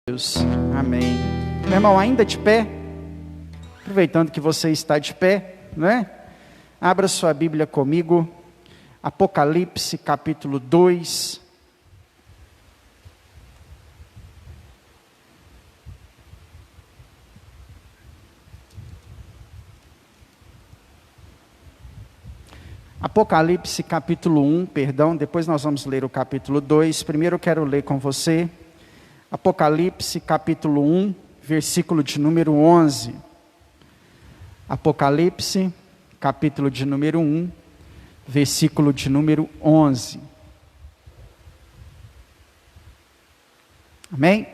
Deus. Amém. Meu irmão, ainda de pé? Aproveitando que você está de pé, né? Abra sua Bíblia comigo. Apocalipse, capítulo 2. Apocalipse, capítulo 1, perdão, depois nós vamos ler o capítulo 2. Primeiro eu quero ler com você Apocalipse, capítulo 1, versículo de número 11. Apocalipse, capítulo de número 1, versículo de número 11. Amém?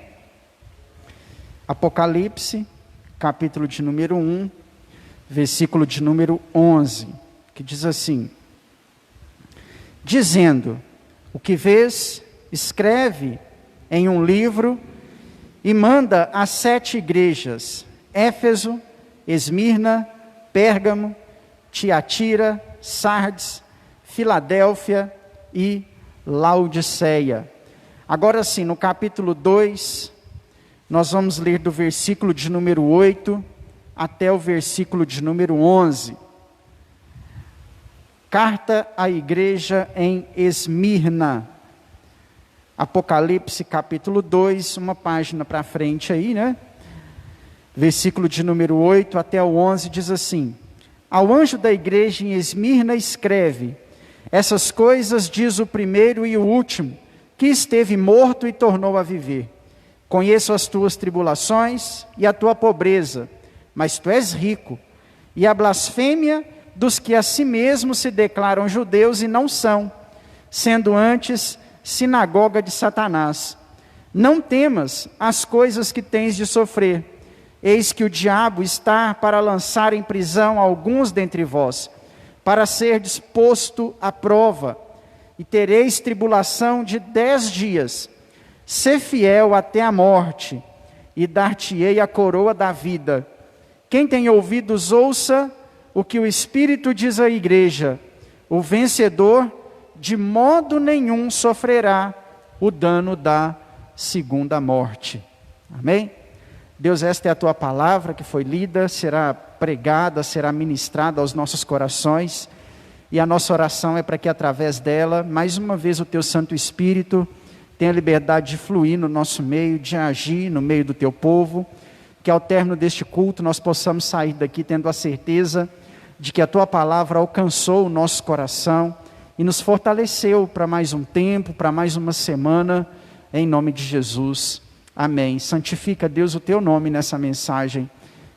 Apocalipse, capítulo de número 1, versículo de número 11, que diz assim: dizendo, o que vês, escreve em um livro e manda às 7 igrejas: Éfeso, Esmirna, Pérgamo, Tiatira, Sardes, Filadélfia e Laodiceia. Agora sim, no capítulo 2, nós vamos ler do versículo de número 8 até o versículo de número 11. Carta à igreja em Esmirna. Apocalipse capítulo 2, uma página para frente aí, né? Versículo de número 8 até o 11 diz assim: ao anjo da igreja em Esmirna escreve: essas coisas diz o primeiro e o último, que esteve morto e tornou a viver. Conheço as tuas tribulações e a tua pobreza, mas tu és rico, e a blasfêmia dos que a si mesmos se declaram judeus e não são, sendo antes sinagoga de Satanás. Não temas as coisas que tens de sofrer. Eis que o diabo está para lançar em prisão alguns dentre vós, para ser disposto à prova, e tereis tribulação de 10 dias. Sê fiel até a morte, e dar-te-ei a coroa da vida. Quem tem ouvidos, ouça o que o Espírito diz à igreja. O vencedor de modo nenhum sofrerá o dano da segunda morte. Amém? Deus, esta é a tua palavra que foi lida, será pregada, será ministrada aos nossos corações, e a nossa oração é para que através dela, mais uma vez o teu Santo Espírito tenha liberdade de fluir no nosso meio, de agir no meio do teu povo, que ao término deste culto nós possamos sair daqui tendo a certeza de que a tua palavra alcançou o nosso coração e nos fortaleceu para mais um tempo, para mais uma semana, em nome de Jesus. Amém. Santifica, Deus, o teu nome nessa mensagem.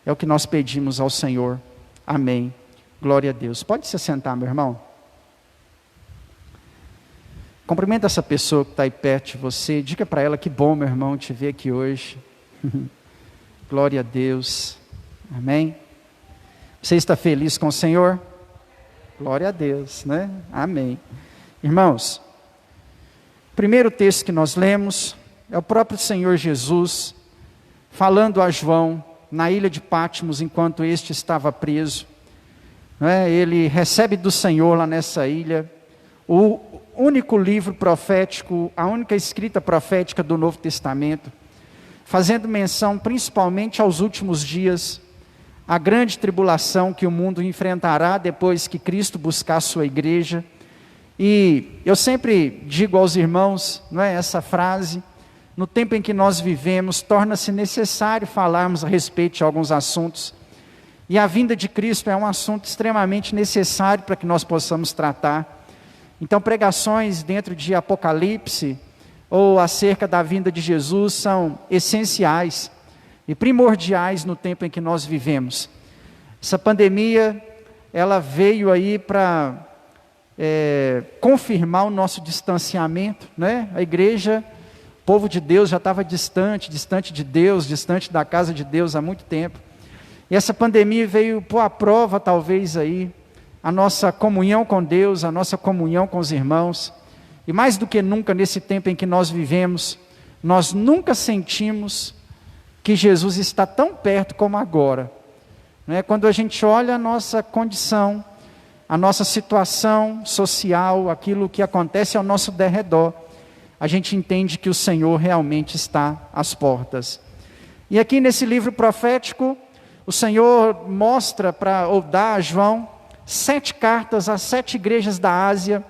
É o que nós pedimos ao Senhor. Amém. Glória a Deus. Pode se sentar, meu irmão. Cumprimenta essa pessoa que está aí perto de você. Diga para ela que bom, meu irmão, te ver aqui hoje. Glória a Deus. Amém. Você está feliz com o Senhor? Glória a Deus, né? Amém. Irmãos, o primeiro texto que nós lemos é o próprio Senhor Jesus falando a João na ilha de Patmos, enquanto este estava preso. Ele recebe do Senhor lá nessa ilha o único livro profético, a única escrita profética do Novo Testamento, fazendo menção principalmente aos últimos dias, a grande tribulação que o mundo enfrentará depois que Cristo buscar a sua igreja. E eu sempre digo aos irmãos, essa frase: no tempo em que nós vivemos, torna-se necessário falarmos a respeito de alguns assuntos, e a vinda de Cristo é um assunto extremamente necessário para que nós possamos tratar. Então, pregações dentro de Apocalipse, ou acerca da vinda de Jesus, são essenciais e primordiais no tempo em que nós vivemos. Essa pandemia, ela veio aí para confirmar o nosso distanciamento, né? A igreja, o povo de Deus já estava distante de Deus, distante da casa de Deus há muito tempo. E essa pandemia veio pôr à prova, talvez aí, a nossa comunhão com Deus, a nossa comunhão com os irmãos. E mais do que nunca, nesse tempo em que nós vivemos, nós nunca sentimos que Jesus está tão perto como agora. Quando a gente olha a nossa condição, a nossa situação social, aquilo que acontece ao nosso derredor, a gente entende que o Senhor realmente está às portas. E aqui nesse livro profético, o Senhor mostra ou dá a João 7 cartas às 7 igrejas da Ásia,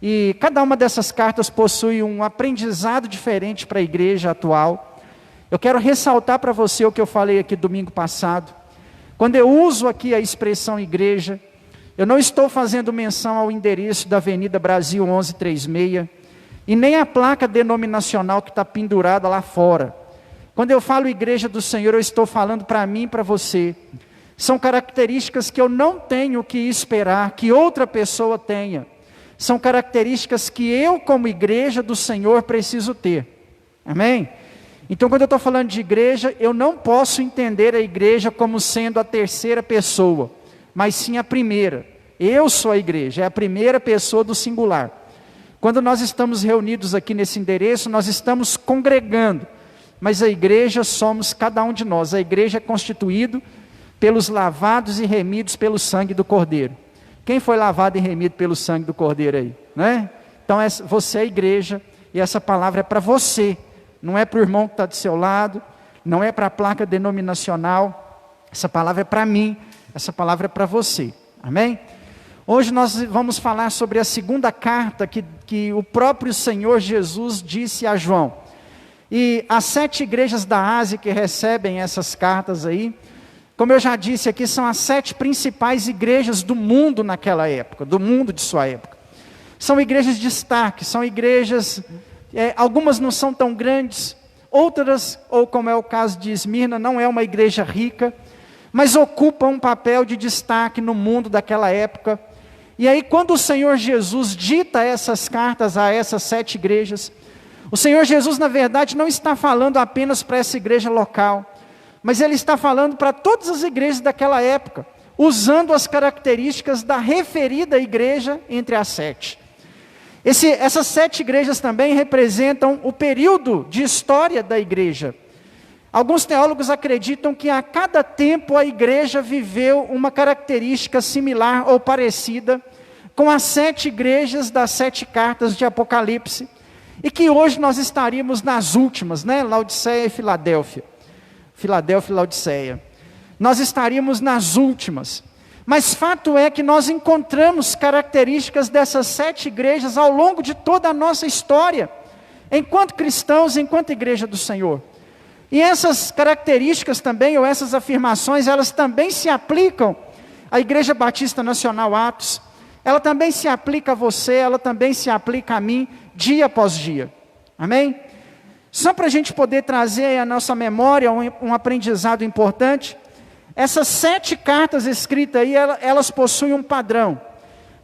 e cada uma dessas cartas possui um aprendizado diferente para a igreja atual. Eu quero ressaltar para você o que eu falei aqui domingo passado. Quando eu uso aqui a expressão igreja, eu não estou fazendo menção ao endereço da Avenida Brasil 1136, e nem a placa denominacional que está pendurada lá fora. Quando eu falo igreja do Senhor, eu estou falando para mim e para você. São características que eu não tenho que esperar que outra pessoa tenha. São características que eu, como igreja do Senhor, preciso ter. Amém? Então, quando eu estou falando de igreja, eu não posso entender a igreja como sendo a terceira pessoa, mas sim a primeira. Eu sou a igreja, é a primeira pessoa do singular. Quando nós estamos reunidos aqui nesse endereço, nós estamos congregando, mas a igreja somos cada um de nós. A igreja é constituído pelos lavados e remidos pelo sangue do Cordeiro. Quem foi lavado e remido pelo sangue do Cordeiro aí? Né? Então você é a igreja, e essa palavra é para você, não é para o irmão que está do seu lado, não é para a placa denominacional, essa palavra é para mim, essa palavra é para você, amém? Hoje nós vamos falar sobre a segunda carta que o próprio Senhor Jesus disse a João. E as 7 igrejas da Ásia que recebem essas cartas aí, como eu já disse aqui, são as 7 principais igrejas do mundo naquela época, do mundo de sua época. São igrejas de destaque, são igrejas, algumas não são tão grandes, outras, ou como é o caso de Esmirna, não é uma igreja rica, mas ocupa um papel de destaque no mundo daquela época. E aí, quando o Senhor Jesus dita essas cartas a essas 7 igrejas, o Senhor Jesus, na verdade, não está falando apenas para essa igreja local, mas Ele está falando para todas as igrejas daquela época, usando as características da referida igreja entre as 7. Essas 7 igrejas também representam o período de história da igreja. Alguns teólogos acreditam que a cada tempo a igreja viveu uma característica similar ou parecida com as 7 igrejas das 7 cartas de Apocalipse, e que hoje nós estaríamos nas últimas, né? Laodiceia e Filadélfia. Filadélfia e Laodiceia. Nós estaríamos nas últimas. Mas fato é que nós encontramos características dessas 7 igrejas ao longo de toda a nossa história, enquanto cristãos, enquanto igreja do Senhor. E essas características também, ou essas afirmações, elas também se aplicam à Igreja Batista Nacional Atos, ela também se aplica a você, ela também se aplica a mim, dia após dia. Amém? Só para a gente poder trazer à nossa memória um aprendizado importante, essas 7 cartas escritas aí, elas possuem um padrão.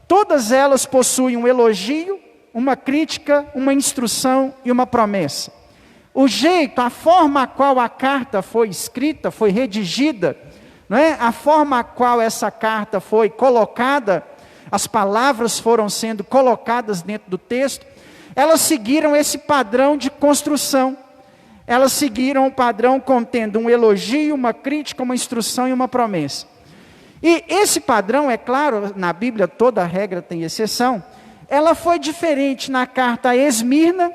Todas elas possuem um elogio, uma crítica, uma instrução e uma promessa. O jeito, a forma a qual a carta foi escrita, foi redigida, não é? A forma a qual essa carta foi colocada, as palavras foram sendo colocadas dentro do texto, elas seguiram esse padrão de construção. Elas seguiram o padrão contendo um elogio, uma crítica, uma instrução e uma promessa. E esse padrão, é claro, na Bíblia toda regra tem exceção, ela foi diferente na carta a Esmirna,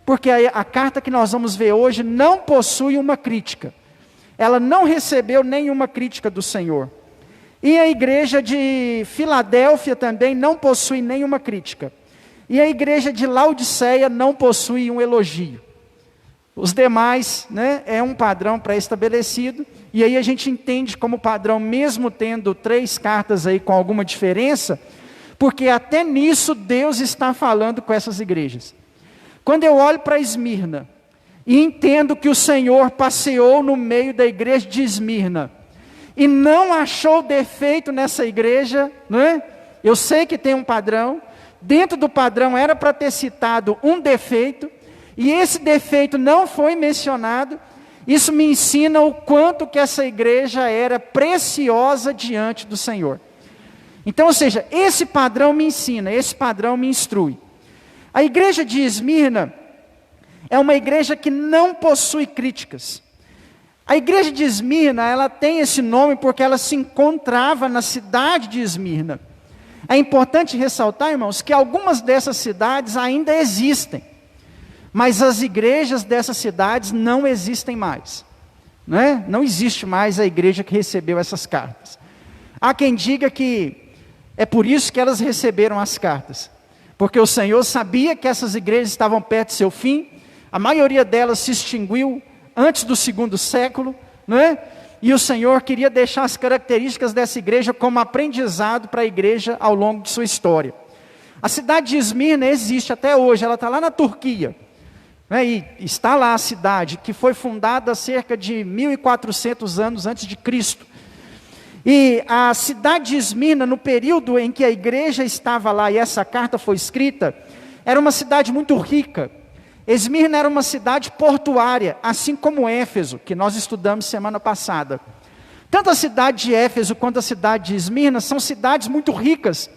porque a carta que nós vamos ver hoje não possui uma crítica. Ela não recebeu nenhuma crítica do Senhor. E a igreja de Filadélfia também não possui nenhuma crítica. E a igreja de Laodiceia não possui um elogio. Os demais, né, é um padrão pré-estabelecido. E aí a gente entende como padrão, mesmo tendo 3 cartas aí com alguma diferença, porque até nisso Deus está falando com essas igrejas. Quando eu olho para Esmirna e entendo que o Senhor passeou no meio da igreja de Esmirna e não achou defeito nessa igreja, né? Eu sei que tem um padrão, dentro do padrão era para ter citado um defeito, e esse defeito não foi mencionado. Isso me ensina o quanto que essa igreja era preciosa diante do Senhor. Então, ou seja, esse padrão me ensina, esse padrão me instrui. A igreja de Esmirna é uma igreja que não possui críticas. A igreja de Esmirna, ela tem esse nome porque ela se encontrava na cidade de Esmirna. É importante ressaltar, irmãos, que algumas dessas cidades ainda existem. mas as igrejas dessas cidades não existem mais. Né? Não existe mais a igreja que recebeu essas cartas. Há quem diga que é por isso que elas receberam as cartas, porque o Senhor sabia que essas igrejas estavam perto de seu fim, a maioria delas se extinguiu antes do 2º século, não é? E o Senhor queria deixar as características dessa igreja como aprendizado para a igreja ao longo de sua história. A cidade de Esmirna existe até hoje, ela está lá na Turquia, né? E está lá a cidade, que foi fundada há cerca de 1400 anos antes de Cristo. E a cidade de Esmirna, no período em que a igreja estava lá e essa carta foi escrita, era uma cidade muito rica. Esmirna era uma cidade portuária, assim como Éfeso, que nós estudamos semana passada. Tanto a cidade de Éfeso quanto a cidade de Esmirna são cidades muito ricas,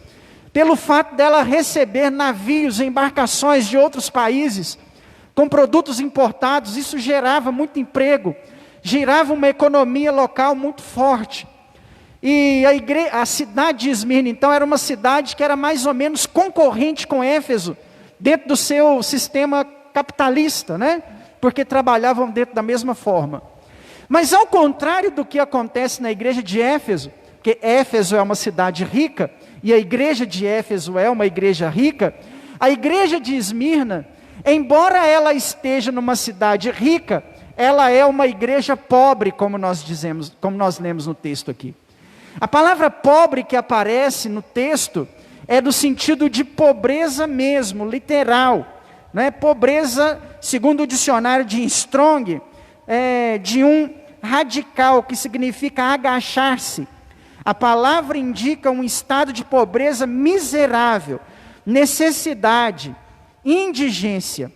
pelo fato dela receber navios e embarcações de outros países, com produtos importados. Isso gerava muito emprego, gerava uma economia local muito forte. E a cidade de Esmirna, então, era uma cidade que era mais ou menos concorrente com Éfeso, dentro do seu sistema capitalista, né? Porque trabalhavam dentro da mesma forma. Mas ao contrário do que acontece na igreja de Éfeso, que Éfeso é uma cidade rica, e a igreja de Éfeso é uma igreja rica, a igreja de Esmirna, embora ela esteja numa cidade rica, ela é uma igreja pobre, como nós dizemos, como nós lemos no texto aqui. A palavra pobre que aparece no texto é do sentido de pobreza mesmo, literal. Né? Pobreza, segundo o dicionário de Strong, de um radical, que significa agachar-se. A palavra indica um estado de pobreza miserável, necessidade, indigência.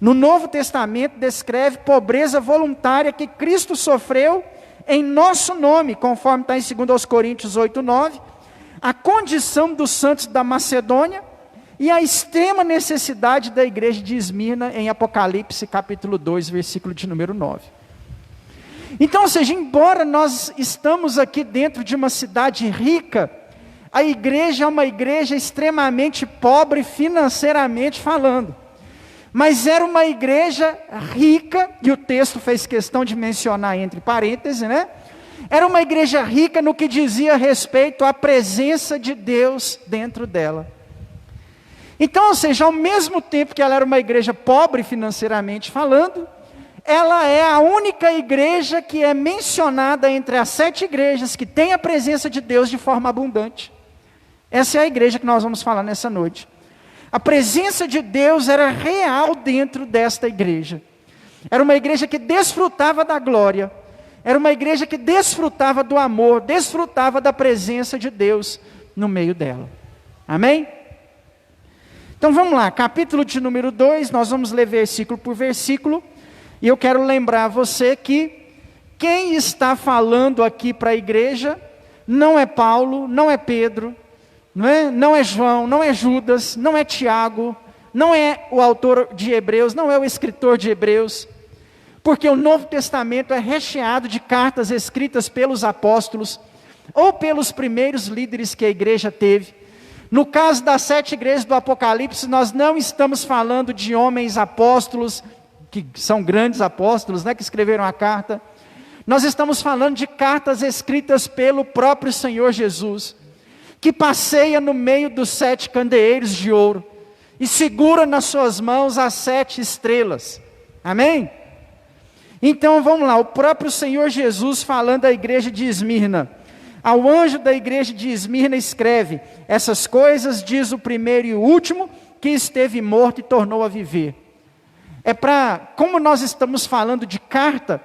No Novo Testamento descreve pobreza voluntária que Cristo sofreu em nosso nome, conforme está em 2 Coríntios 8:9, a condição dos santos da Macedônia e a extrema necessidade da igreja de Esmirna em Apocalipse capítulo 2, versículo de número 9. Então, ou seja, embora nós estamos aqui dentro de uma cidade rica, a igreja é uma igreja extremamente pobre financeiramente falando. Mas era uma igreja rica, e o texto fez questão de mencionar entre parênteses, né? Era uma igreja rica no que dizia respeito à presença de Deus dentro dela. Então, ou seja, ao mesmo tempo que ela era uma igreja pobre financeiramente falando, ela é a única igreja que é mencionada entre as 7 igrejas que tem a presença de Deus de forma abundante. Essa é a igreja que nós vamos falar nessa noite. A presença de Deus era real dentro desta igreja. Era uma igreja que desfrutava da glória. Era uma igreja que desfrutava do amor, desfrutava da presença de Deus no meio dela. Amém? Então vamos lá, capítulo de número 2, nós vamos ler versículo por versículo. E eu quero lembrar você que quem está falando aqui para a igreja não é Paulo, não é Pedro, não é João, não é Judas, não é Tiago, não é o autor de Hebreus, não é o escritor de Hebreus, porque o Novo Testamento é recheado de cartas escritas pelos apóstolos, ou pelos primeiros líderes que a igreja teve. No caso das 7 igrejas do Apocalipse, nós não estamos falando de homens apóstolos, que são grandes apóstolos, que escreveram a carta. Nós estamos falando de cartas escritas pelo próprio Senhor Jesus, que passeia no meio dos 7 candeeiros de ouro, e segura nas suas mãos as 7 estrelas. Amém? Então vamos lá, o próprio Senhor Jesus falando à igreja de Esmirna. Ao anjo da igreja de Esmirna escreve: essas coisas diz o primeiro e o último, que esteve morto e tornou a viver. Como nós estamos falando de carta,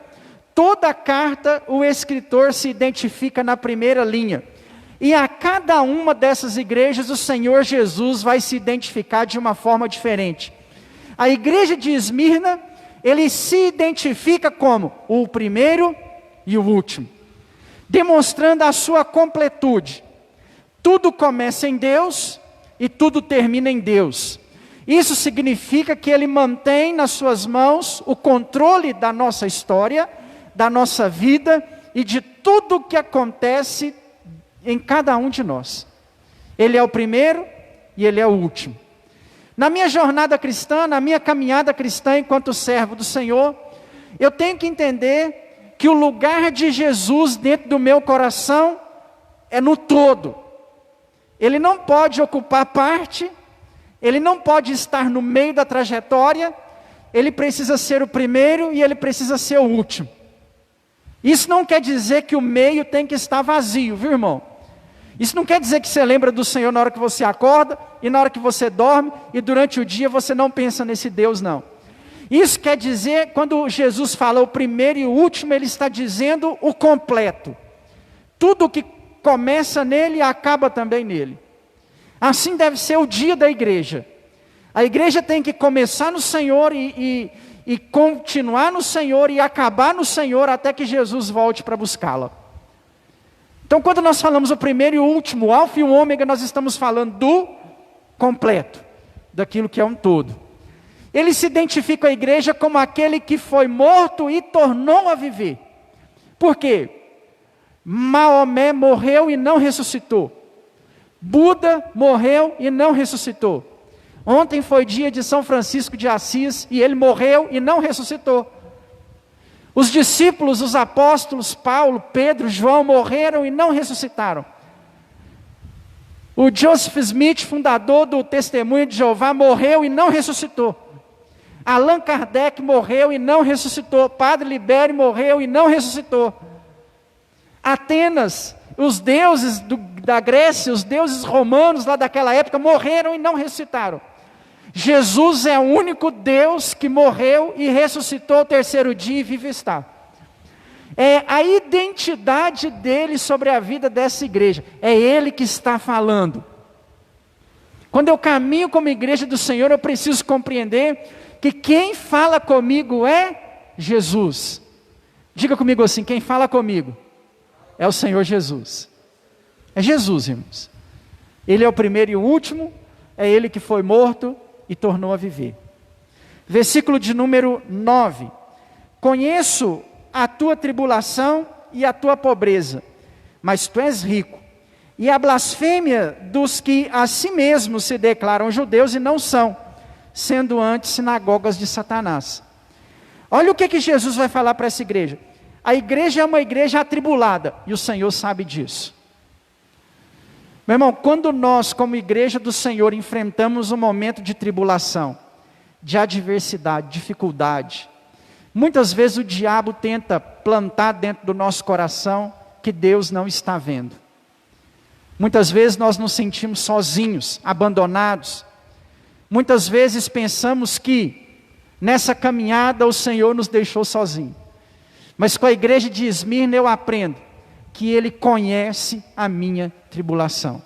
toda carta o escritor se identifica na primeira linha. E a cada uma dessas igrejas o Senhor Jesus vai se identificar de uma forma diferente. A igreja de Esmirna, ele se identifica como o primeiro e o último, demonstrando a sua completude. Tudo começa em Deus e tudo termina em Deus. Isso significa que ele mantém nas suas mãos o controle da nossa história, da nossa vida e de tudo que acontece em cada um de nós. Ele é o primeiro e ele é o último. Na minha jornada cristã, na minha caminhada cristã enquanto servo do Senhor, eu tenho que entender que o lugar de Jesus dentro do meu coração é no todo. Ele não pode ocupar parte, ele não pode estar no meio da trajetória, ele precisa ser o primeiro e ele precisa ser o último. Isso não quer dizer que o meio tem que estar vazio, viu, irmão? Isso não quer dizer que você lembra do Senhor na hora que você acorda e na hora que você dorme e durante o dia você não pensa nesse Deus, não. Isso quer dizer, quando Jesus fala o primeiro e o último, ele está dizendo o completo. Tudo que começa nele acaba também nele. Assim deve ser o dia da igreja. A igreja tem que começar no Senhor e continuar no Senhor e acabar no Senhor até que Jesus volte para buscá-la. Então, quando nós falamos o primeiro e o último, o alfa e o ômega, nós estamos falando do completo, daquilo que é um todo. Ele se identifica a igreja como aquele que foi morto e tornou a viver. Por quê? Maomé morreu e não ressuscitou. Buda morreu e não ressuscitou. Ontem foi dia de São Francisco de Assis e ele morreu e não ressuscitou. Os discípulos, os apóstolos, Paulo, Pedro, João, morreram e não ressuscitaram. O Joseph Smith, fundador do Testemunho de Jeová, morreu e não ressuscitou. Allan Kardec morreu e não ressuscitou. Padre Libério morreu e não ressuscitou. Atenas, os deuses da Grécia, os deuses romanos lá daquela época, morreram e não ressuscitaram. Jesus é o único Deus que morreu e ressuscitou o terceiro dia e vive está. É a identidade dele sobre a vida dessa igreja. É ele que está falando. Quando eu caminho como igreja do Senhor, eu preciso compreender que quem fala comigo é Jesus. Diga comigo assim, quem fala comigo é o Senhor Jesus. É Jesus, irmãos. Ele é o primeiro e o último, é ele que foi morto e tornou a viver. Versículo de número 9. Conheço a tua tribulação e a tua pobreza, mas tu és rico. E a blasfêmia dos que a si mesmos se declaram judeus e não são, sendo antes sinagogas de Satanás. Olha o que Jesus vai falar para essa igreja. A igreja é uma igreja atribulada, e o Senhor sabe disso. Meu irmão, quando nós, como igreja do Senhor, enfrentamos um momento de tribulação, de adversidade, dificuldade, muitas vezes o diabo tenta plantar dentro do nosso coração que Deus não está vendo. Muitas vezes nós nos sentimos sozinhos, abandonados. Muitas vezes pensamos que nessa caminhada o Senhor nos deixou sozinhos. Mas com a igreja de Esmirna eu aprendo que Ele conhece a minha tribulação.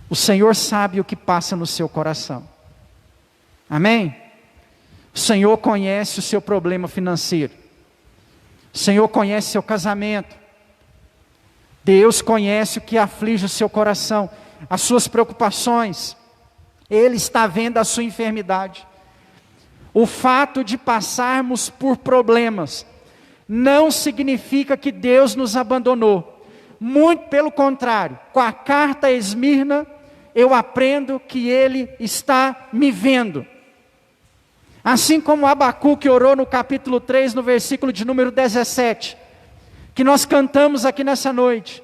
O Senhor sabe o que passa no seu coração. Amém? O Senhor conhece o seu problema financeiro. O Senhor conhece seu casamento. Deus conhece o que aflige o seu coração, as suas preocupações. Ele está vendo a sua enfermidade. O fato de passarmos por problemas não significa que Deus nos abandonou. Muito pelo contrário, com a carta a Esmirna, eu aprendo que Ele está me vendo. Assim como Abacuque orou no capítulo 3, no versículo de número 17, que nós cantamos aqui nessa noite.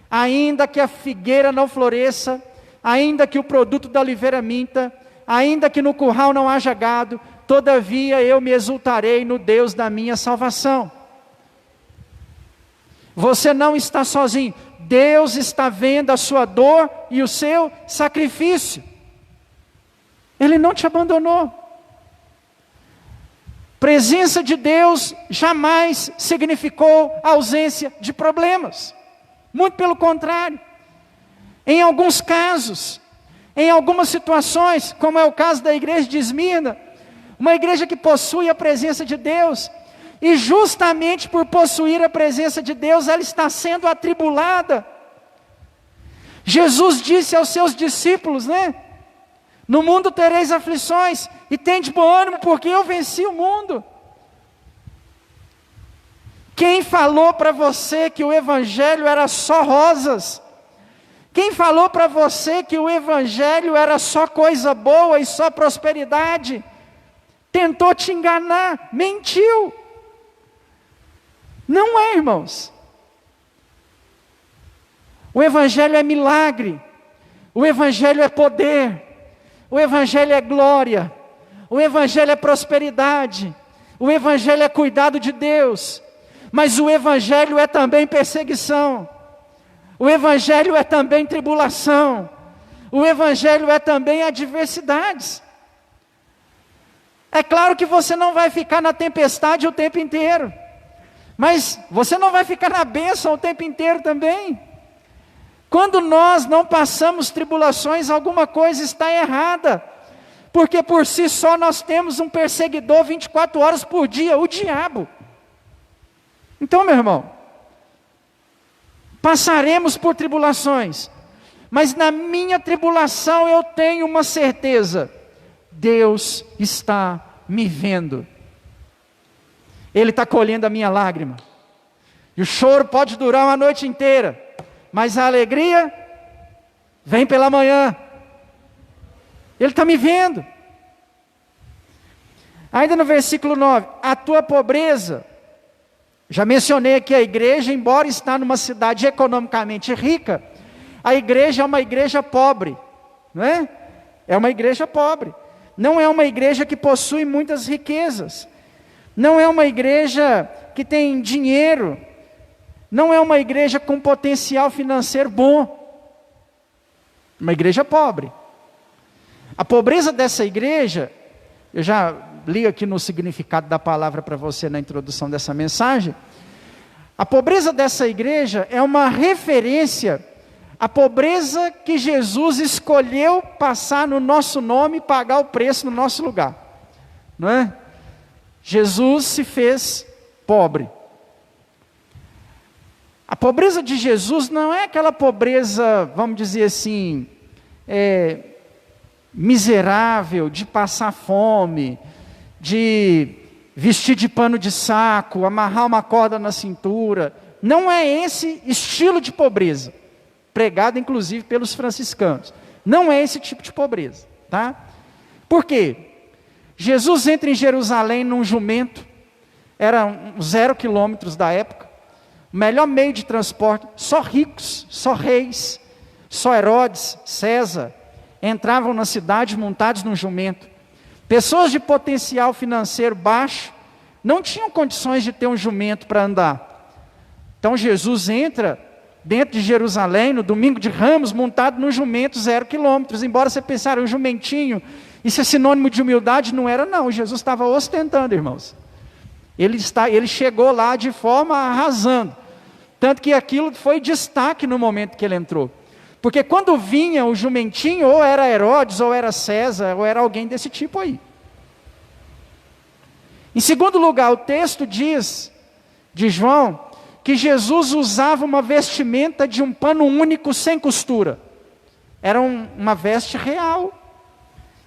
Ainda que a figueira não floresça, ainda que o produto da oliveira minta, ainda que no curral não haja gado, todavia eu me exultarei no Deus da minha salvação. Você não está sozinho. Deus está vendo a sua dor e o seu sacrifício. Ele não te abandonou. Presença de Deus jamais significou ausência de problemas. Muito pelo contrário. Em alguns casos, em algumas situações, como é o caso da igreja de Esmirna, uma igreja que possui a presença de Deus, e justamente por possuir a presença de Deus, ela está sendo atribulada. Jesus disse aos seus discípulos, né? No mundo tereis aflições, e tende bom ânimo, porque eu venci o mundo. Quem falou para você que o evangelho era só rosas? Quem falou para você que o evangelho era só coisa boa e só prosperidade? Tentou te enganar, mentiu. Não é, irmãos. O evangelho é milagre. O evangelho é poder. O evangelho é glória. O evangelho é prosperidade. O evangelho é cuidado de Deus. Mas o evangelho é também perseguição. O evangelho é também tribulação. O evangelho é também adversidades. É claro que você não vai ficar na tempestade o tempo inteiro. Mas você não vai ficar na bênção o tempo inteiro também. Quando nós não passamos tribulações, alguma coisa está errada. Porque por si só nós temos um perseguidor 24 horas por dia, o diabo. Então, meu irmão, passaremos por tribulações. Mas na minha tribulação eu tenho uma certeza. Deus está me vendo. Ele está colhendo a minha lágrima. E o choro pode durar uma noite inteira. Mas a alegria vem pela manhã. Ele está me vendo. Ainda no versículo 9. A tua pobreza. Já mencionei aqui a igreja, embora está numa cidade economicamente rica, a igreja é uma igreja pobre. Não é? É uma igreja pobre. Não é uma igreja que possui muitas riquezas. Não é uma igreja que tem dinheiro. Não é uma igreja com potencial financeiro bom. Uma igreja pobre. A pobreza dessa igreja, eu já li aqui no significado da palavra para você na introdução dessa mensagem. A pobreza dessa igreja é uma referência à pobreza que Jesus escolheu passar no nosso nome e pagar o preço no nosso lugar. Não é? Jesus se fez pobre. A pobreza de Jesus não é aquela pobreza, vamos dizer assim, miserável, de passar fome, de vestir de pano de saco, amarrar uma corda na cintura. Não é esse estilo de pobreza, pregado inclusive pelos franciscanos. Não é esse tipo de pobreza, tá? Por quê? Jesus entra em Jerusalém num jumento, era uns 0 quilômetros da época, o melhor meio de transporte, só ricos, só reis, só Herodes, César, entravam na cidade montados num jumento. Pessoas de potencial financeiro baixo, não tinham condições de ter um jumento para andar. Então Jesus entra dentro de Jerusalém, no domingo de Ramos, montado num jumento 0 quilômetros, embora você pensar, um jumentinho, isso é sinônimo de humildade? Não era não, Jesus estava ostentando, irmãos. Ele chegou lá de forma arrasando, tanto que aquilo foi destaque no momento que ele entrou. Porque quando vinha o jumentinho, ou era Herodes, ou era César, ou era alguém desse tipo aí. Em segundo lugar, o texto diz, de João, que Jesus usava uma vestimenta de um pano único sem costura. Era uma veste real.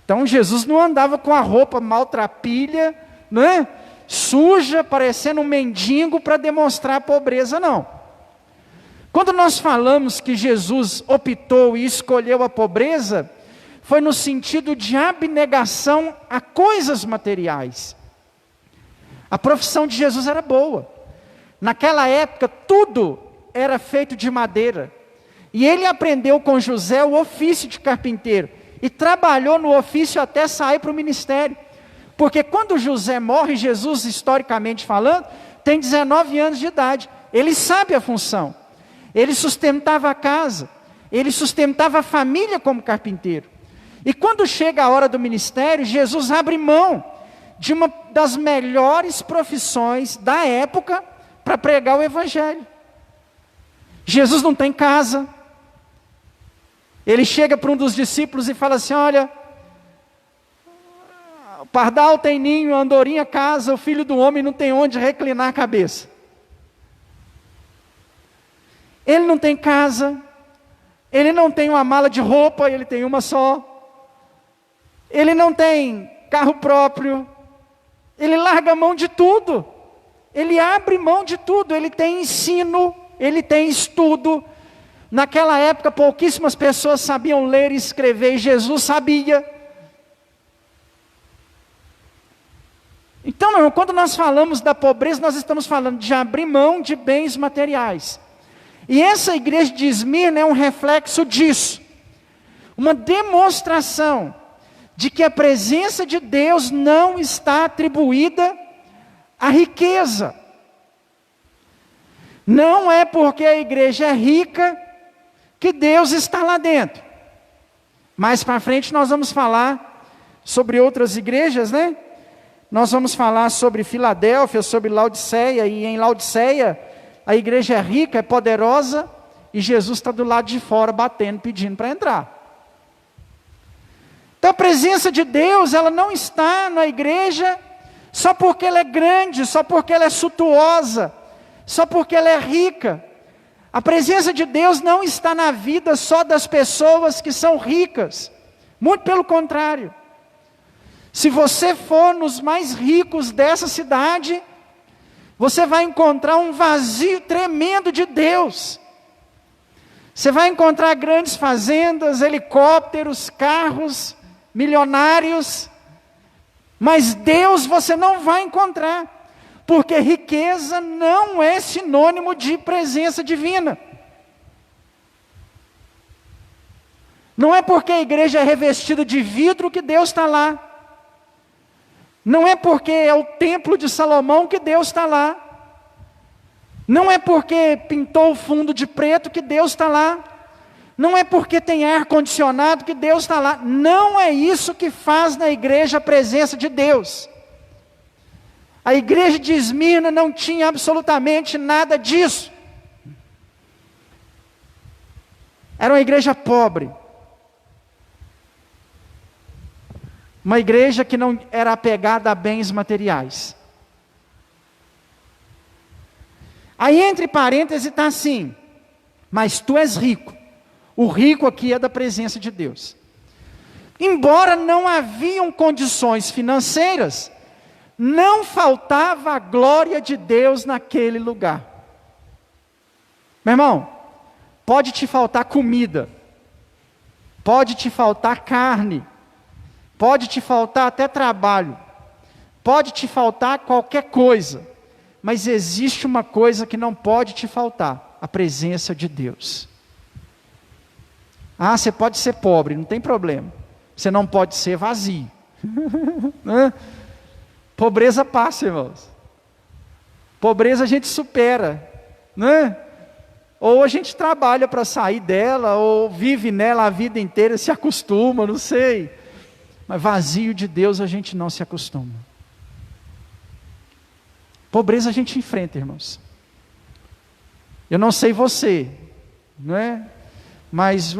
Então Jesus não andava com a roupa maltrapilha, não é? Suja, parecendo um mendigo para demonstrar a pobreza, não. Quando nós falamos que Jesus optou e escolheu a pobreza, foi no sentido de abnegação a coisas materiais. A profissão de Jesus era boa. Naquela época, tudo era feito de madeira. E ele aprendeu com José o ofício de carpinteiro. E trabalhou no ofício até sair para o ministério. Porque quando José morre, Jesus, historicamente falando, tem 19 anos de idade. Ele sabe a função. Ele sustentava a casa. Ele sustentava a família como carpinteiro. E quando chega a hora do ministério, Jesus abre mão de uma das melhores profissões da época para pregar o evangelho. Jesus não tem casa. Ele chega para um dos discípulos e fala assim: olha, o pardal tem ninho, a andorinha casa, o filho do homem não tem onde reclinar a cabeça. Ele não tem casa, ele não tem uma mala de roupa, ele tem uma só. Ele não tem carro próprio, ele larga mão de tudo. Ele abre mão de tudo, ele tem ensino, ele tem estudo, Naquela época, pouquíssimas pessoas sabiam ler e escrever, e Jesus sabia. Então, meu irmão, quando nós falamos da pobreza, nós estamos falando de abrir mão de bens materiais. E essa igreja de Esmirna é um reflexo disso. Uma demonstração de que a presença de Deus não está atribuída à riqueza. Não é porque a igreja é rica que Deus está lá dentro. Mais para frente nós vamos falar sobre outras igrejas, né? Nós vamos falar sobre Filadélfia, sobre Laodiceia, e em Laodiceia a igreja é rica, é poderosa, e Jesus está do lado de fora batendo, pedindo para entrar. Então a presença de Deus, ela não está na igreja só porque ela é grande, só porque ela é suntuosa, só porque ela é rica. A presença de Deus não está na vida só das pessoas que são ricas, muito pelo contrário. Se você for nos mais ricos dessa cidade, você vai encontrar um vazio tremendo de Deus. Você vai encontrar grandes fazendas, helicópteros, carros, milionários, mas Deus você não vai encontrar, porque riqueza não é sinônimo de presença divina. Não é porque a igreja é revestida de vidro que Deus está lá. Não é porque é o templo de Salomão que Deus está lá. Não é porque pintou o fundo de preto que Deus está lá. Não é porque tem ar-condicionado que Deus está lá. Não é isso que faz na igreja a presença de Deus. A igreja de Esmirna não tinha absolutamente nada disso. Era uma igreja pobre. Uma igreja que não era apegada a bens materiais. Aí entre parênteses está assim: mas tu és rico. O rico aqui é da presença de Deus. Embora não haviam condições financeiras, não faltava a glória de Deus naquele lugar. Meu irmão, pode te faltar comida, pode te faltar carne, pode te faltar até trabalho, pode te faltar qualquer coisa, mas existe uma coisa que não pode te faltar: a presença de Deus. Ah, você pode ser pobre, não tem problema, você não pode ser vazio. Pobreza passa, irmãos. Pobreza a gente supera, né? Ou a gente trabalha para sair dela, ou vive nela a vida inteira, se acostuma, não sei. Mas vazio de Deus a gente não se acostuma. Pobreza a gente enfrenta, irmãos. Eu não sei você, não é? Mas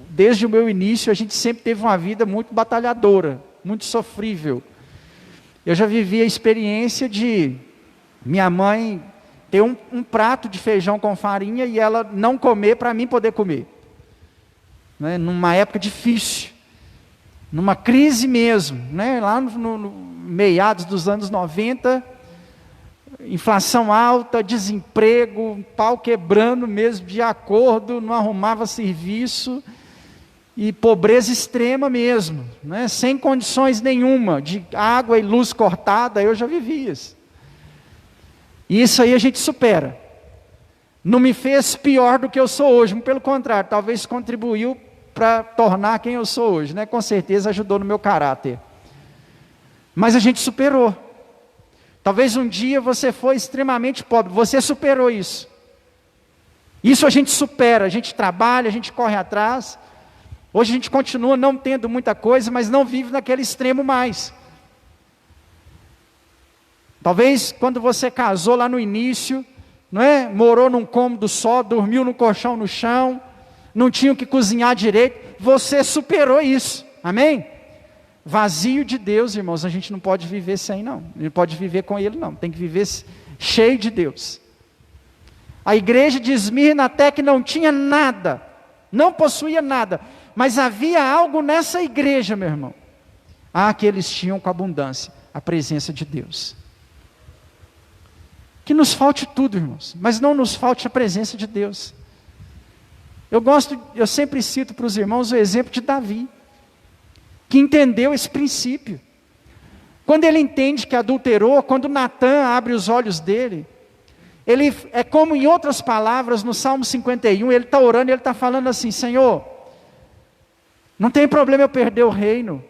desde o meu início a gente sempre teve uma vida muito batalhadora, muito sofrível. Eu já vivi a experiência de minha mãe ter um prato de feijão com farinha e ela não comer para mim poder comer, né? Numa época difícil, numa crise mesmo, né? Lá no meados dos anos 90, inflação alta, desemprego, pau quebrando mesmo de acordo, não arrumava serviço, e pobreza extrema mesmo, né? Sem condições nenhuma, de água e luz cortada. Eu já vivi isso. E isso aí a gente supera. Não me fez pior do que eu sou hoje, pelo contrário, talvez contribuiu para tornar quem eu sou hoje, né? Com certeza ajudou no meu caráter. Mas a gente superou. Talvez um dia você foi extremamente pobre, você superou isso. Isso a gente supera, a gente trabalha, a gente corre atrás. Hoje a gente continua não tendo muita coisa, mas não vive naquele extremo mais. Talvez quando você casou lá no início, não é? Morou num cômodo só, dormiu no colchão no chão, não tinha o que cozinhar direito, você superou isso, amém? Vazio de Deus, irmãos, a gente não pode viver sem não, não pode viver com Ele não, tem que viver cheio de Deus. A igreja de Esmirna até que não tinha nada, não possuía nada, mas havia algo nessa igreja, meu irmão, que eles tinham com abundância: a presença de Deus. Que nos falte tudo, irmãos, mas não nos falte a presença de Deus. Eu sempre cito para os irmãos o exemplo de Davi, que entendeu esse princípio. Quando ele entende que adulterou, quando Natã abre os olhos dele, ele é como em outras palavras, no Salmo 51, ele está orando, ele está falando assim: Senhor, não tem problema eu perder o reino,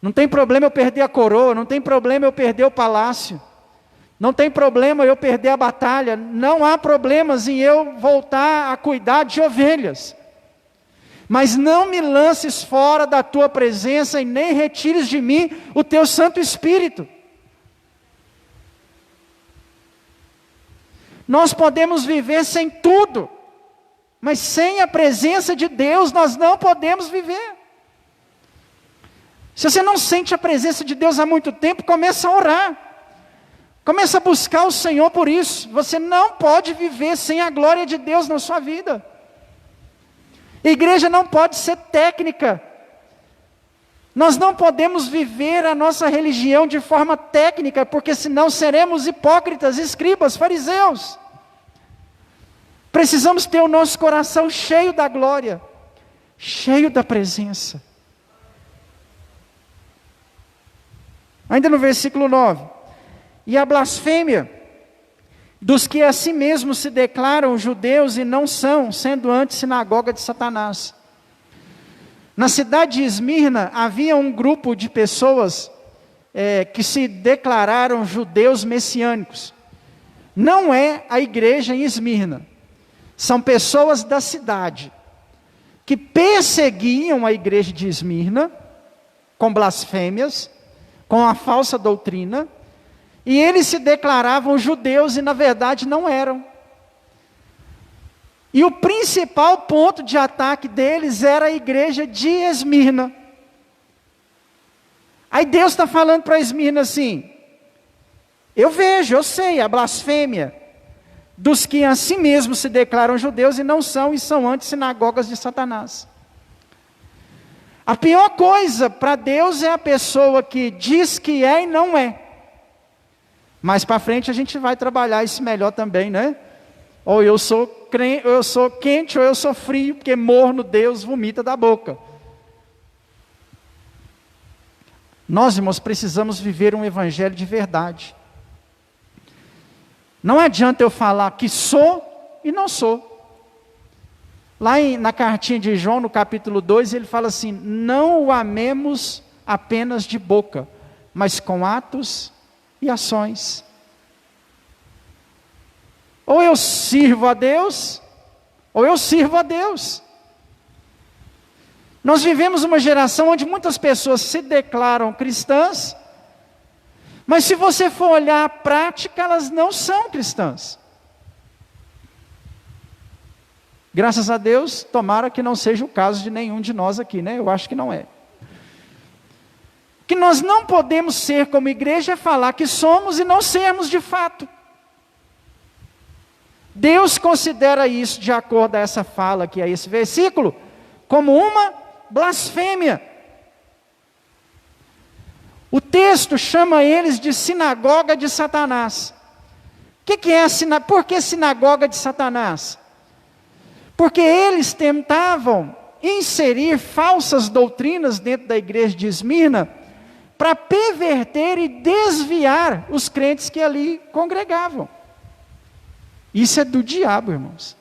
não tem problema eu perder a coroa, não tem problema eu perder o palácio, não tem problema eu perder a batalha, não há problemas em eu voltar a cuidar de ovelhas, mas não me lances fora da tua presença e nem retires de mim o teu Santo Espírito. Nós podemos viver sem tudo, mas sem a presença de Deus nós não podemos viver. Se você não sente a presença de Deus há muito tempo, começa a orar. Começa a buscar o Senhor por isso. Você não pode viver sem a glória de Deus na sua vida. Igreja não pode ser técnica. Nós não podemos viver a nossa religião de forma técnica, porque senão seremos hipócritas, escribas, fariseus. Precisamos ter o nosso coração cheio da glória, cheio da presença. Ainda no versículo 9. E a blasfêmia dos que a si mesmos se declaram judeus e não são, sendo antes sinagoga de Satanás. Na cidade de Esmirna havia um grupo de pessoas que se declararam judeus messiânicos. Não é a igreja em Esmirna. São pessoas da cidade que perseguiam a igreja de Esmirna com blasfêmias, com a falsa doutrina, e eles se declaravam judeus e na verdade não eram. E o principal ponto de ataque deles era a igreja de Esmirna. Aí Deus está falando para Esmirna assim: eu vejo, eu sei, a blasfêmia dos que a si mesmos se declaram judeus e não são, e são antes sinagogas de Satanás. A pior coisa para Deus é a pessoa que diz que é e não é. Mais para frente a gente vai trabalhar isso melhor também, né? Ou eu sou quente, ou eu sou frio, porque morno Deus vomita da boca. Nós, irmãos, precisamos viver um evangelho de verdade. Não adianta eu falar que sou e não sou. Lá na cartinha de João, no capítulo 2, ele fala assim: não o amemos apenas de boca, mas com atos e ações. Ou eu sirvo a Deus, ou eu sirvo a Deus. Nós vivemos uma geração onde muitas pessoas se declaram cristãs, mas se você for olhar a prática, elas não são cristãs. Graças a Deus, tomara que não seja o caso de nenhum de nós aqui, né? Eu acho que não é. O que nós não podemos ser como igreja é falar que somos e não sermos de fato. Deus considera isso, de acordo a essa fala aqui, a esse versículo, como uma blasfêmia. O texto chama eles de sinagoga de Satanás. Por que sinagoga de Satanás? Porque eles tentavam inserir falsas doutrinas dentro da igreja de Esmirna, para perverter e desviar os crentes que ali congregavam. Isso é do diabo, irmãos.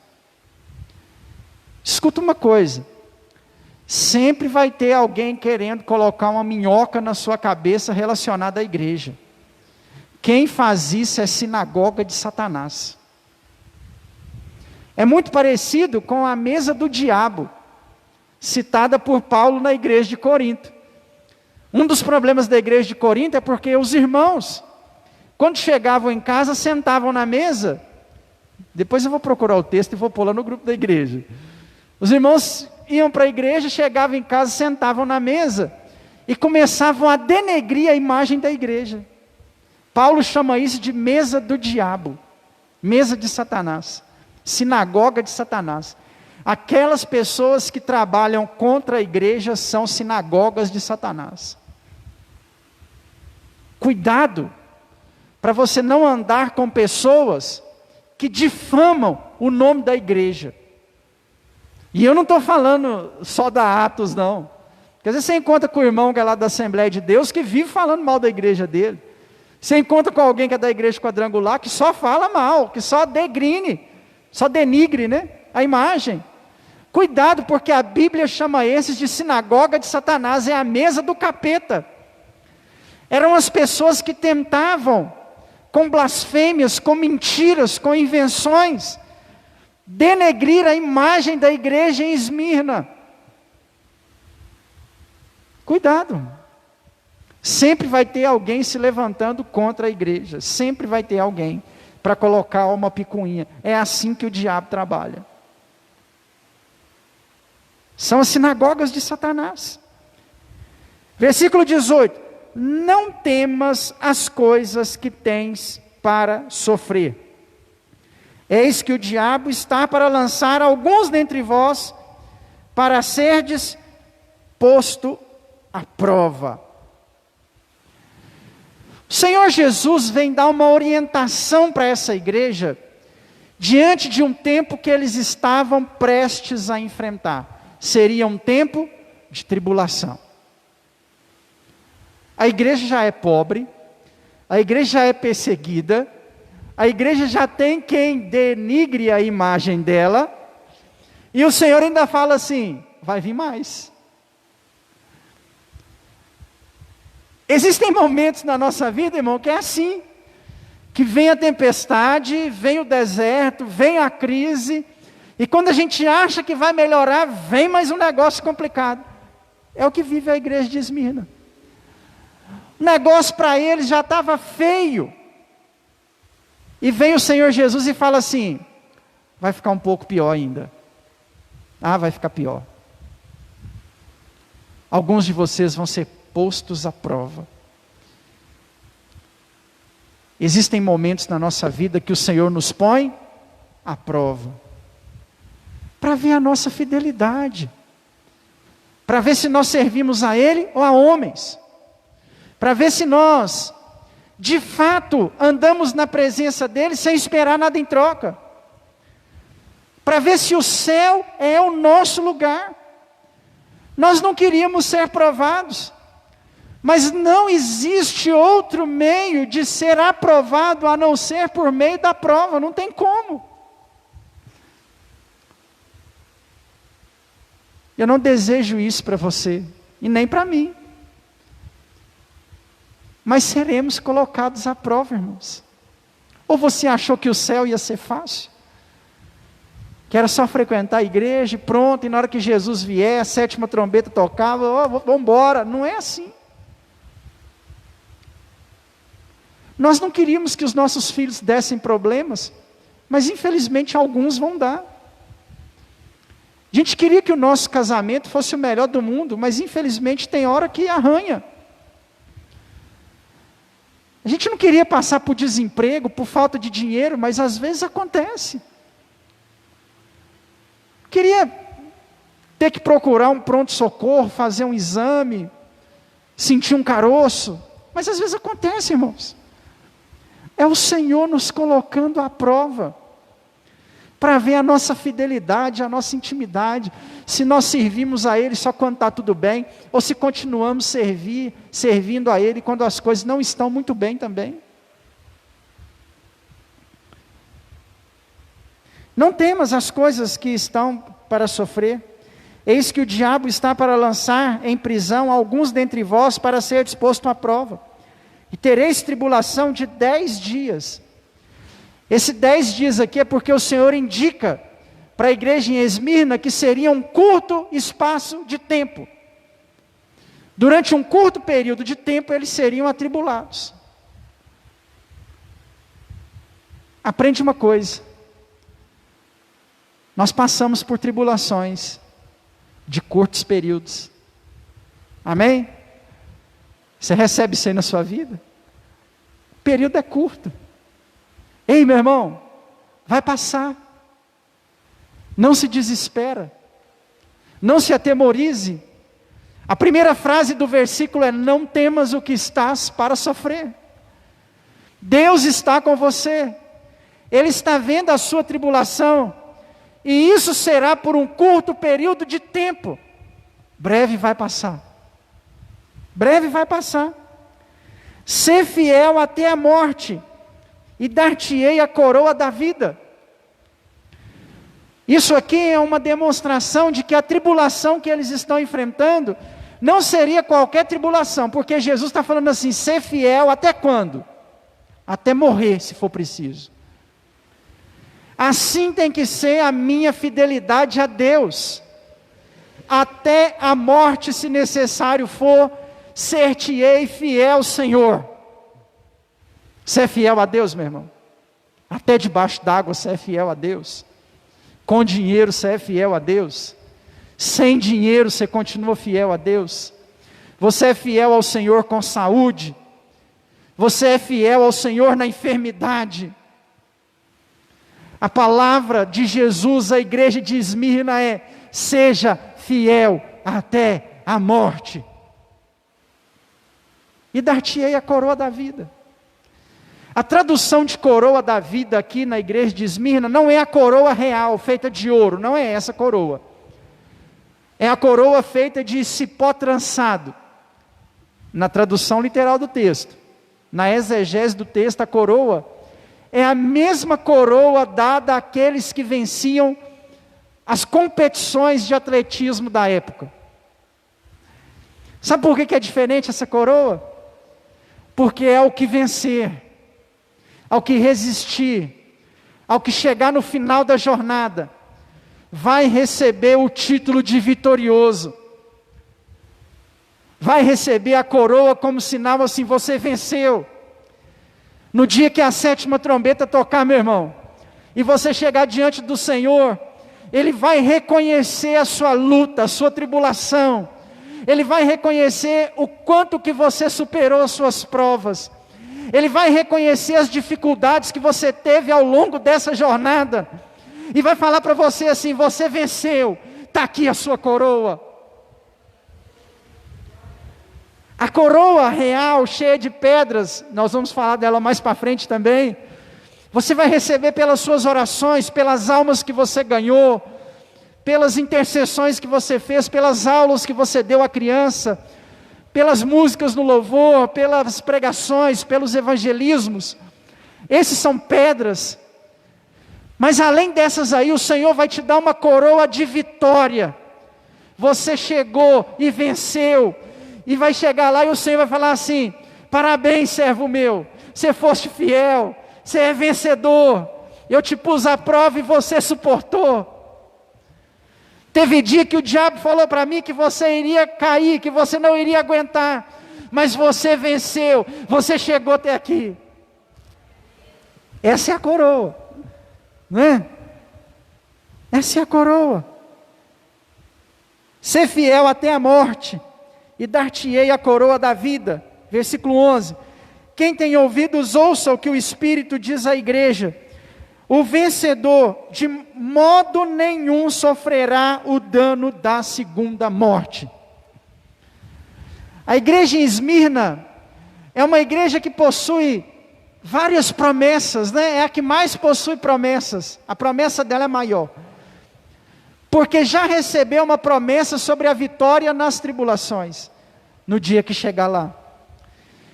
Escuta uma coisa: sempre vai ter alguém querendo colocar uma minhoca na sua cabeça relacionada à igreja. Quem faz isso é sinagoga de Satanás. É muito parecido com a mesa do diabo, citada por Paulo na igreja de Corinto. Um dos problemas da igreja de Corinto é porque os irmãos, quando chegavam em casa, sentavam na mesa. Depois eu vou procurar o texto e vou pôr lá no grupo da igreja. Os irmãos iam para a igreja, chegavam em casa, sentavam na mesa e começavam a denegrir a imagem da igreja. Paulo chama isso de mesa do diabo, mesa de Satanás, sinagoga de Satanás. Aquelas pessoas que trabalham contra a igreja são sinagogas de Satanás. Cuidado para você não andar com pessoas que difamam o nome da igreja. E eu não estou falando só da Atos, não. Porque às vezes você encontra com o irmão que é lá da Assembleia de Deus, que vive falando mal da igreja dele. Você encontra com alguém que é da igreja quadrangular, que só fala mal, que só denigre, né, a imagem. Cuidado, porque a Bíblia chama esses de sinagoga de Satanás, é a mesa do capeta. Eram as pessoas que tentavam, com blasfêmias, com mentiras, com invenções, denegrir a imagem da igreja em Esmirna. Cuidado. Sempre vai ter alguém se levantando contra a igreja. Sempre vai ter alguém para colocar uma picuinha. É assim que o diabo trabalha. São as sinagogas de Satanás. Versículo 18. Não temas as coisas que tens para sofrer. Eis que o diabo está para lançar alguns dentre vós, para serdes posto à prova. O Senhor Jesus vem dar uma orientação para essa igreja, diante de um tempo que eles estavam prestes a enfrentar. Seria um tempo de tribulação. A igreja já é pobre, a igreja já é perseguida, a igreja já tem quem denigre a imagem dela, e o Senhor ainda fala assim, vai vir mais. Existem momentos na nossa vida, irmão, que é assim, que vem a tempestade, vem o deserto, vem a crise, e quando a gente acha que vai melhorar, vem mais um negócio complicado. É o que vive a igreja de Esmirna. O negócio para eles já estava feio. E vem o Senhor Jesus e fala assim, vai ficar um pouco pior ainda. Vai ficar pior. Alguns de vocês vão ser postos à prova. Existem momentos na nossa vida que o Senhor nos põe à prova, para ver a nossa fidelidade, para ver se nós servimos a Ele ou a homens, para ver se nós, de fato, andamos na presença dEle sem esperar nada em troca, para ver se o céu é o nosso lugar. Nós não queríamos ser provados, mas não existe outro meio de ser aprovado a não ser por meio da prova, não tem como. Eu não desejo isso para você, e nem para mim. Mas seremos colocados à prova, irmãos. Ou você achou que o céu ia ser fácil? Que era só frequentar a igreja e pronto, e na hora que Jesus vier, a 7ª trombeta tocava, vamos embora. Não é assim. Nós não queríamos que os nossos filhos dessem problemas, mas infelizmente alguns vão dar. A gente queria que o nosso casamento fosse o melhor do mundo, mas infelizmente tem hora que arranha. A gente não queria passar por desemprego, por falta de dinheiro, mas às vezes acontece. Queria ter que procurar um pronto-socorro, fazer um exame, sentir um caroço, mas às vezes acontece, irmãos. É o Senhor nos colocando à prova, para ver a nossa fidelidade, a nossa intimidade, se nós servimos a Ele só quando está tudo bem, ou se continuamos servindo a Ele quando as coisas não estão muito bem também. Não temas as coisas que estão para sofrer, eis que o diabo está para lançar em prisão alguns dentre vós para ser disposto à prova, e tereis tribulação de 10 dias. Esse 10 dias aqui é porque o Senhor indica para a igreja em Esmirna que seria um curto espaço de tempo. Durante um curto período de tempo eles seriam atribulados. Aprende uma coisa. Nós passamos por tribulações de curtos períodos. Amém? Você recebe isso aí na sua vida? O período é curto. Ei, meu irmão, vai passar. Não se desespera. Não se atemorize. A primeira frase do versículo é: não temas o que estás para sofrer. Deus está com você. Ele está vendo a sua tribulação. E isso será por um curto período de tempo. Breve vai passar. Breve vai passar. Ser fiel até a morte, e dar-te-ei a coroa da vida. Isso aqui é uma demonstração de que a tribulação que eles estão enfrentando não seria qualquer tribulação, porque Jesus está falando assim: ser fiel até quando? Até morrer, se for preciso. Assim tem que ser a minha fidelidade a Deus. Até a morte, se necessário for, ser-te-ei fiel, Senhor. Você é fiel a Deus, meu irmão? Até debaixo d'água você é fiel a Deus. Com dinheiro você é fiel a Deus. Sem dinheiro você continua fiel a Deus. Você é fiel ao Senhor com saúde. Você é fiel ao Senhor na enfermidade. A palavra de Jesus à igreja de Esmirna é: seja fiel até a morte, e dar-te-ei a coroa da vida. A tradução de coroa da vida aqui na igreja de Esmirna não é a coroa real, feita de ouro, não é essa coroa. É a coroa feita de cipó trançado, na tradução literal do texto. Na exegese do texto, a coroa é a mesma coroa dada àqueles que venciam as competições de atletismo da época. Sabe por que é diferente essa coroa? Porque é ao que vencer, ao que resistir, ao que chegar no final da jornada, vai receber o título de vitorioso. Vai receber a coroa como sinal assim: você venceu. No dia que a 7ª trombeta tocar, meu irmão, e você chegar diante do Senhor, Ele vai reconhecer a sua luta, a sua tribulação. Ele vai reconhecer o quanto que você superou as suas provas. Ele vai reconhecer as dificuldades que você teve ao longo dessa jornada. E vai falar para você assim: você venceu, está aqui a sua coroa. A coroa real, cheia de pedras, nós vamos falar dela mais para frente também. Você vai receber pelas suas orações, pelas almas que você ganhou, pelas intercessões que você fez, pelas aulas que você deu à criança, pelas músicas no louvor, pelas pregações, pelos evangelismos. Esses são pedras. Mas além dessas aí, o Senhor vai te dar uma coroa de vitória. Você chegou e venceu. E vai chegar lá e o Senhor vai falar assim: parabéns, servo meu, você foste fiel, você é vencedor. Eu te pus à prova e você suportou. Teve dia que o diabo falou para mim que você iria cair, que você não iria aguentar, mas você venceu, você chegou até aqui. Essa é a coroa, não é? Essa é a coroa. Ser fiel até a morte, e dar-te-ei a coroa da vida. Versículo 11. Quem tem ouvidos, ouça o que o Espírito diz à igreja. O vencedor de modo nenhum sofrerá o dano da segunda morte. A igreja em Esmirna é uma igreja que possui várias promessas, né? É a que mais possui promessas. A promessa dela é maior, porque já recebeu uma promessa sobre a vitória nas tribulações, no dia que chegar lá.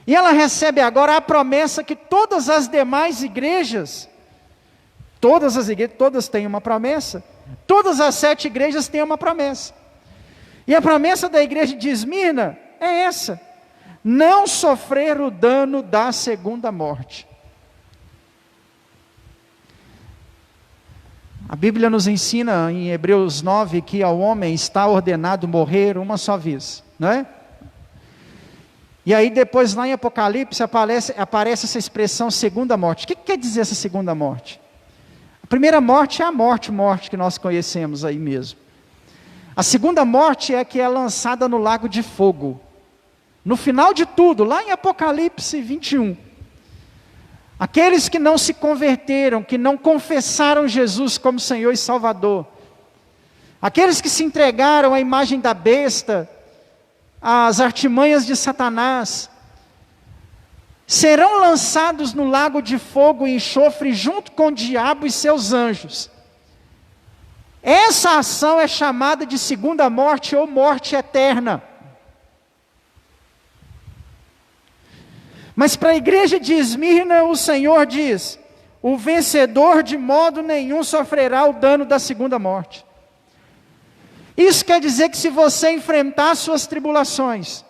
E ela recebe agora a promessa que todas as demais igrejas, todas têm uma promessa, todas as 7 igrejas têm uma promessa. E a promessa da igreja de Esmirna é essa: não sofrer o dano da segunda morte. A Bíblia nos ensina em Hebreus 9 que ao homem está ordenado morrer uma só vez, não é? E aí depois lá em Apocalipse aparece essa expressão segunda morte. O que quer dizer essa segunda morte? A primeira morte é a morte que nós conhecemos aí mesmo. A segunda morte é a que é lançada no lago de fogo. No final de tudo, lá em Apocalipse 21. Aqueles que não se converteram, que não confessaram Jesus como Senhor e Salvador, aqueles que se entregaram à imagem da besta, às artimanhas de Satanás, serão lançados no lago de fogo e enxofre junto com o diabo e seus anjos. Essa ação é chamada de segunda morte ou morte eterna. Mas para a igreja de Esmirna, o Senhor diz: o vencedor de modo nenhum sofrerá o dano da segunda morte. Isso quer dizer que se você enfrentar as suas tribulações,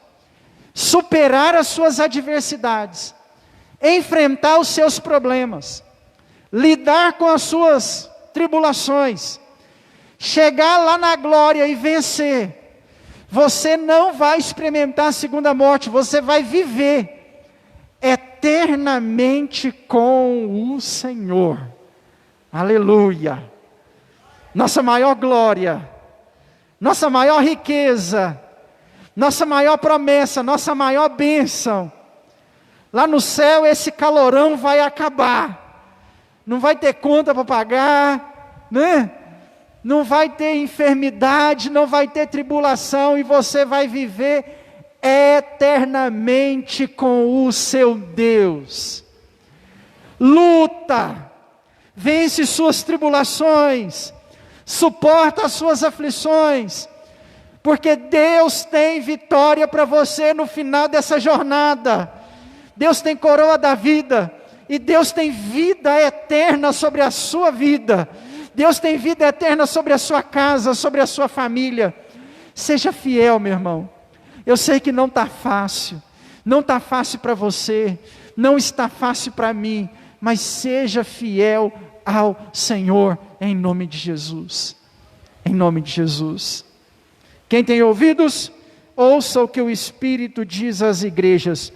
superar as suas adversidades, enfrentar os seus problemas, lidar com as suas tribulações, chegar lá na glória e vencer, você não vai experimentar a segunda morte, você vai viver eternamente com o Senhor. Aleluia! Nossa maior glória, nossa maior riqueza, nossa maior promessa, nossa maior bênção. Lá no céu esse calorão vai acabar, não vai ter conta para pagar, né? Não vai ter enfermidade, não vai ter tribulação, e você vai viver eternamente com o seu Deus. Luta, vence suas tribulações, suporta as suas aflições, porque Deus tem vitória para você no final dessa jornada. Deus tem coroa da vida, e Deus tem vida eterna sobre a sua vida. Deus tem vida eterna sobre a sua casa, sobre a sua família. Seja fiel, meu irmão. Eu sei que não está fácil, não está fácil para você, não está fácil para mim, mas seja fiel ao Senhor, em nome de Jesus. Em nome de Jesus. Quem tem ouvidos, ouça o que o Espírito diz às igrejas.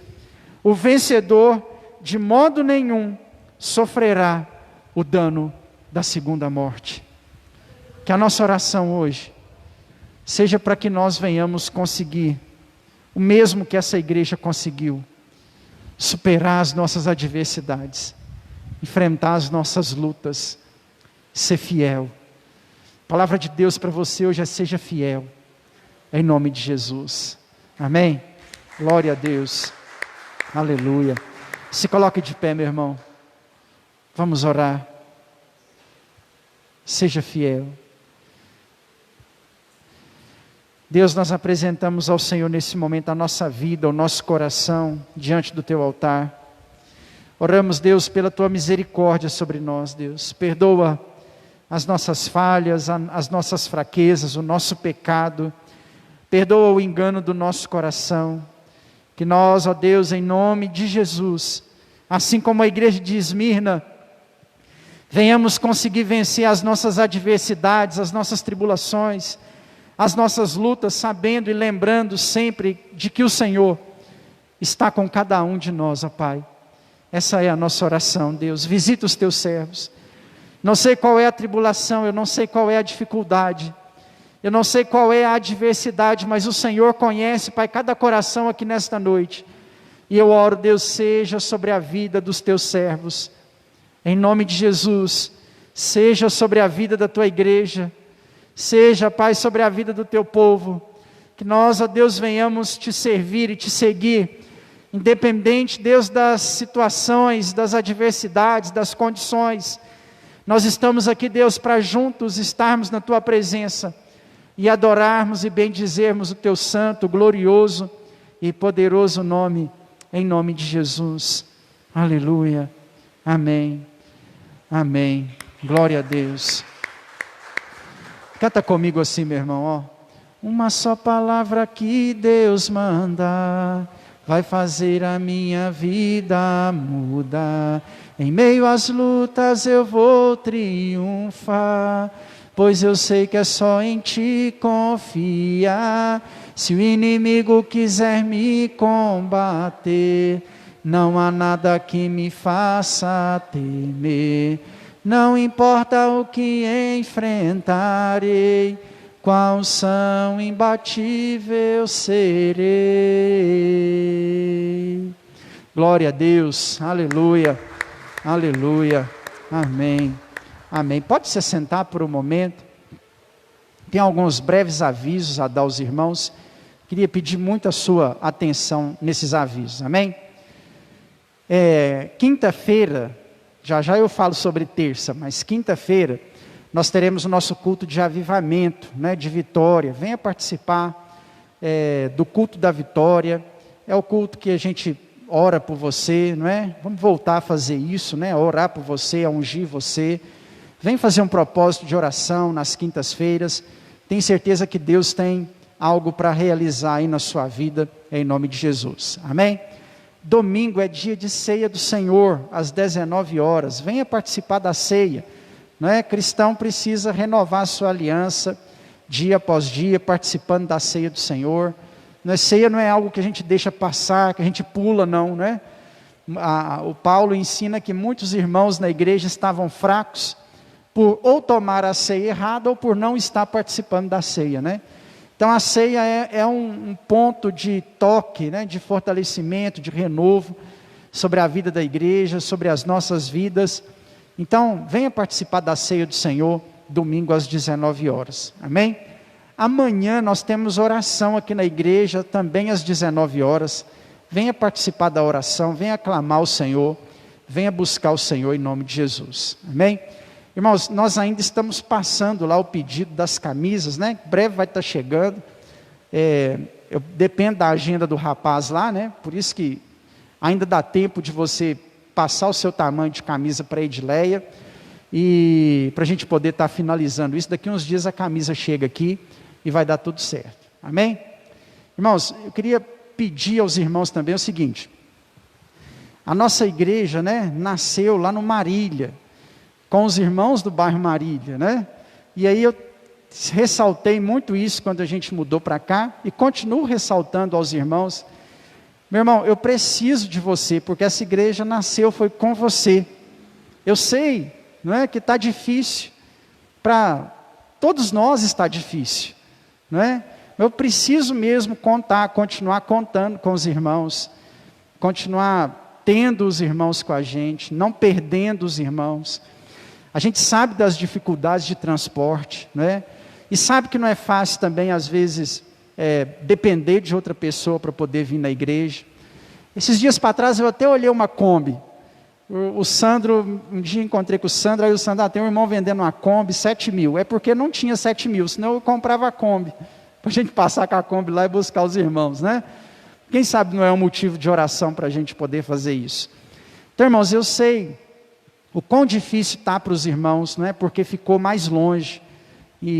O vencedor, de modo nenhum, sofrerá o dano da segunda morte. Que a nossa oração hoje seja para que nós venhamos conseguir o mesmo que essa igreja conseguiu: superar as nossas adversidades, enfrentar as nossas lutas, ser fiel. A palavra de Deus para você hoje é: seja fiel, em nome de Jesus. Amém? Glória a Deus. Aleluia. Se coloque de pé, meu irmão. Vamos orar. Seja fiel. Deus, nós apresentamos ao Senhor nesse momento a nossa vida, o nosso coração, diante do Teu altar. Oramos, Deus, pela Tua misericórdia sobre nós, Deus. Perdoa as nossas falhas, as nossas fraquezas, o nosso pecado. Perdoa o engano do nosso coração. Que nós, ó Deus, em nome de Jesus, assim como a igreja de Esmirna, venhamos conseguir vencer as nossas adversidades, as nossas tribulações, as nossas lutas, sabendo e lembrando sempre de que o Senhor está com cada um de nós, ó Pai. Essa é a nossa oração, Deus. Visita os Teus servos. Não sei qual é a tribulação, eu não sei qual é a dificuldade, eu não sei qual é a adversidade, mas o Senhor conhece, Pai, cada coração aqui nesta noite. E eu oro, Deus, seja sobre a vida dos Teus servos. Em nome de Jesus, seja sobre a vida da Tua igreja, seja, Pai, sobre a vida do Teu povo, que nós, ó Deus, venhamos Te servir e Te seguir, independente, Deus, das situações, das adversidades, das condições. Nós estamos aqui, Deus, para juntos estarmos na Tua presença, e adorarmos e bendizermos o Teu santo, glorioso e poderoso nome, em nome de Jesus. Aleluia. Amém. Amém. Glória a Deus. Canta comigo assim, meu irmão, ó. Uma só palavra que Deus manda vai fazer a minha vida mudar. Em meio às lutas eu vou triunfar, pois eu sei que é só em Ti confiar. Se o inimigo quiser me combater, não há nada que me faça temer. Não importa o que enfrentarei, com a unção imbatível serei. Glória a Deus, aleluia, aleluia, amém, amém. Pode se sentar por um momento. Tem alguns breves avisos a dar aos irmãos. Queria pedir muito a sua atenção nesses avisos, amém? Quinta-feira, já eu falo sobre terça, mas quinta-feira, nós teremos o nosso culto de avivamento, né, de vitória. Venha participar do culto da vitória. É o culto que a gente ora por você, não é? Vamos voltar a fazer isso, né? A orar por você, a ungir você. Vem fazer um propósito de oração nas quintas-feiras. Tenho certeza que Deus tem algo para realizar aí na sua vida, em nome de Jesus. Amém? Domingo é dia de ceia do Senhor, às 19 horas. Venha participar da ceia. Não é? Cristão precisa renovar a sua aliança, dia após dia, participando da ceia do Senhor. Não é? Ceia não é algo que a gente deixa passar, que a gente pula, não, né? O Paulo ensina que muitos irmãos na igreja estavam fracos, por ou tomar a ceia errada, ou por não estar participando da ceia, né? Então a ceia é um ponto de toque, né, de fortalecimento, de renovo, sobre a vida da igreja, sobre as nossas vidas. Então venha participar da ceia do Senhor, domingo às 19 horas, amém? Amanhã nós temos oração aqui na igreja, também às 19 horas, venha participar da oração, venha aclamar o Senhor, venha buscar o Senhor em nome de Jesus, amém? Irmãos, nós ainda estamos passando lá o pedido das camisas, né? Breve vai estar chegando. Eu dependo da agenda do rapaz lá, né? Por isso que ainda dá tempo de você passar o seu tamanho de camisa para a Edileia. E para a gente poder estar finalizando isso, daqui uns dias a camisa chega aqui e vai dar tudo certo. Amém? Irmãos, eu queria pedir aos irmãos também o seguinte. A nossa igreja, né? Nasceu lá no Marília, com os irmãos do bairro Marília, né? E aí eu ressaltei muito isso quando a gente mudou para cá, e continuo ressaltando aos irmãos, meu irmão, eu preciso de você, porque essa igreja nasceu, foi com você. Eu sei, não é, que está difícil, para todos nós está difícil, não é? Eu preciso mesmo continuar contando com os irmãos, continuar tendo os irmãos com a gente, não perdendo os irmãos. A gente sabe das dificuldades de transporte, né? E sabe que não é fácil também, às vezes, depender de outra pessoa para poder vir na igreja. Esses dias para trás eu até olhei uma Kombi. O Sandro, um dia encontrei com o Sandro, aí o Sandro, tem um irmão vendendo uma Kombi, 7 mil. É porque não tinha 7 mil, senão eu comprava a Kombi, para a gente passar com a Kombi lá e buscar os irmãos, né? Quem sabe não é um motivo de oração para a gente poder fazer isso. Então, irmãos, eu sei o quão difícil está para os irmãos, não é? Porque ficou mais longe.